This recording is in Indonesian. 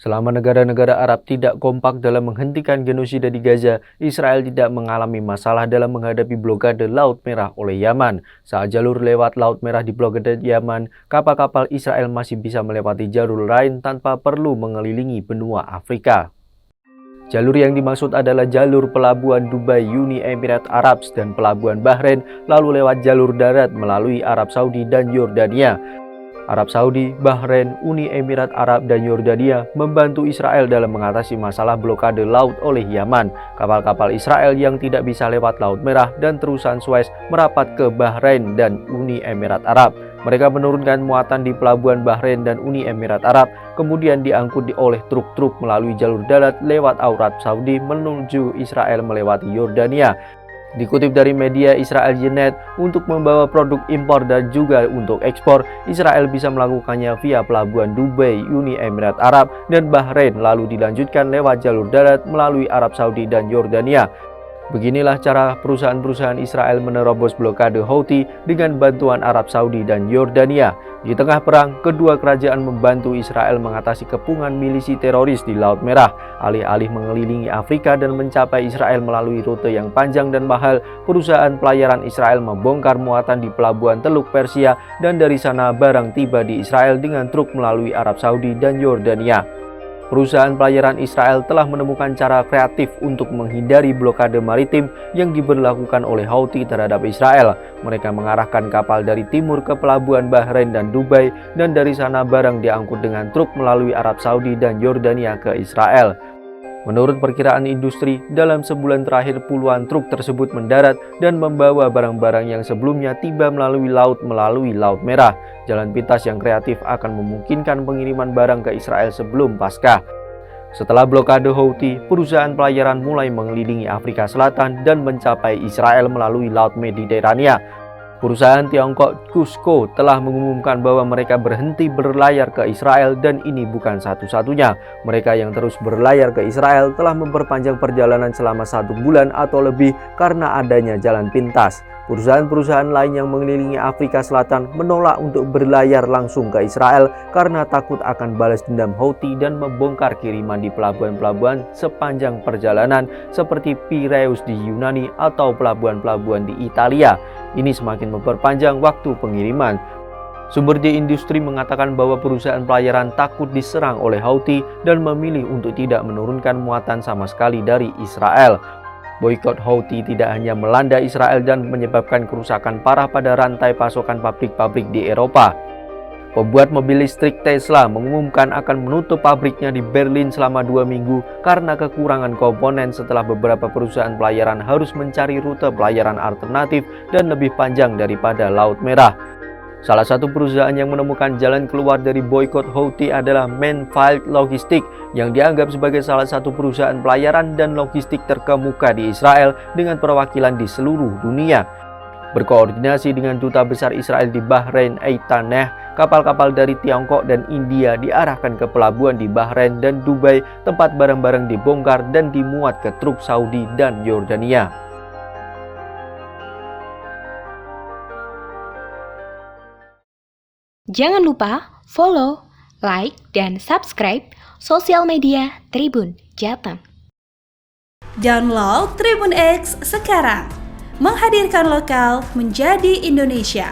Selama negara-negara Arab tidak kompak dalam menghentikan genosida di Gaza, Israel tidak mengalami masalah dalam menghadapi blokade Laut Merah oleh Yaman. Saat jalur lewat Laut Merah diblokade Yaman, kapal-kapal Israel masih bisa melewati jalur lain tanpa perlu mengelilingi benua Afrika. Jalur yang dimaksud adalah jalur pelabuhan Dubai Uni Emirat Arab dan pelabuhan Bahrain, lalu lewat jalur darat melalui Arab Saudi dan Yordania. Arab Saudi, Bahrain, Uni Emirat Arab, dan Yordania membantu Israel dalam mengatasi masalah blokade laut oleh Yaman. Kapal-kapal Israel yang tidak bisa lewat Laut Merah dan terusan Suez merapat ke Bahrain dan Uni Emirat Arab. Mereka menurunkan muatan di pelabuhan Bahrain dan Uni Emirat Arab, kemudian diangkut oleh truk-truk melalui jalur darat lewat Arab Saudi menuju Israel melewati Yordania. Dikutip dari media Israel Ynet, untuk membawa produk impor dan juga untuk ekspor, Israel bisa melakukannya via pelabuhan Dubai, Uni Emirat Arab, dan Bahrain, lalu dilanjutkan lewat jalur darat melalui Arab Saudi dan Yordania. Beginilah cara perusahaan-perusahaan Israel menerobos blokade Houthi dengan bantuan Arab Saudi dan Yordania. Di tengah perang, kedua kerajaan membantu Israel mengatasi kepungan milisi teroris di Laut Merah. Alih-alih mengelilingi Afrika dan mencapai Israel melalui rute yang panjang dan mahal, perusahaan pelayaran Israel membongkar muatan di pelabuhan Teluk Persia dan dari sana barang tiba di Israel dengan truk melalui Arab Saudi dan Yordania. Perusahaan pelayaran Israel telah menemukan cara kreatif untuk menghindari blokade maritim yang diberlakukan oleh Houthi terhadap Israel. Mereka mengarahkan kapal dari timur ke pelabuhan Bahrain dan Dubai, dan dari sana barang diangkut dengan truk melalui Arab Saudi dan Yordania ke Israel. Menurut perkiraan industri, dalam sebulan terakhir puluhan truk tersebut mendarat dan membawa barang-barang yang sebelumnya tiba melalui Laut Merah. Jalan pintas yang kreatif akan memungkinkan pengiriman barang ke Israel sebelum Paskah. Setelah blokade Houthi, perusahaan pelayaran mulai mengelilingi Afrika Selatan dan mencapai Israel melalui Laut Mediterania. Perusahaan Tiongkok Cusco telah mengumumkan bahwa mereka berhenti berlayar ke Israel, dan ini bukan satu-satunya. Mereka yang terus berlayar ke Israel telah memperpanjang perjalanan selama 1 bulan atau lebih karena adanya jalan pintas. Perusahaan-perusahaan lain yang mengelilingi Afrika Selatan menolak untuk berlayar langsung ke Israel karena takut akan balas dendam Houthi dan membongkar kiriman di pelabuhan-pelabuhan sepanjang perjalanan seperti Piraeus di Yunani atau pelabuhan-pelabuhan di Italia. Ini semakin memperpanjang waktu pengiriman. Sumber di industri mengatakan bahwa perusahaan pelayaran takut diserang oleh Houthi dan memilih untuk tidak menurunkan muatan sama sekali dari Israel. Boikot Houthi tidak hanya melanda Israel dan menyebabkan kerusakan parah pada rantai pasokan pabrik-pabrik di Eropa. Pembuat mobil listrik Tesla mengumumkan akan menutup pabriknya di Berlin selama 2 minggu karena kekurangan komponen setelah beberapa perusahaan pelayaran harus mencari rute pelayaran alternatif dan lebih panjang daripada Laut Merah. Salah satu perusahaan yang menemukan jalan keluar dari boikot Houthi adalah Manfield Logistics, yang dianggap sebagai salah satu perusahaan pelayaran dan logistik terkemuka di Israel dengan perwakilan di seluruh dunia. Berkoordinasi dengan Duta Besar Israel di Bahrain, Eitaneh, kapal-kapal dari Tiongkok dan India diarahkan ke pelabuhan di Bahrain dan Dubai, tempat barang-barang dibongkar dan dimuat ke truk Saudi dan Yordania. Jangan lupa follow, like, dan subscribe sosial media Tribun Jateng. Download Tribun X sekarang, menghadirkan lokal menjadi Indonesia.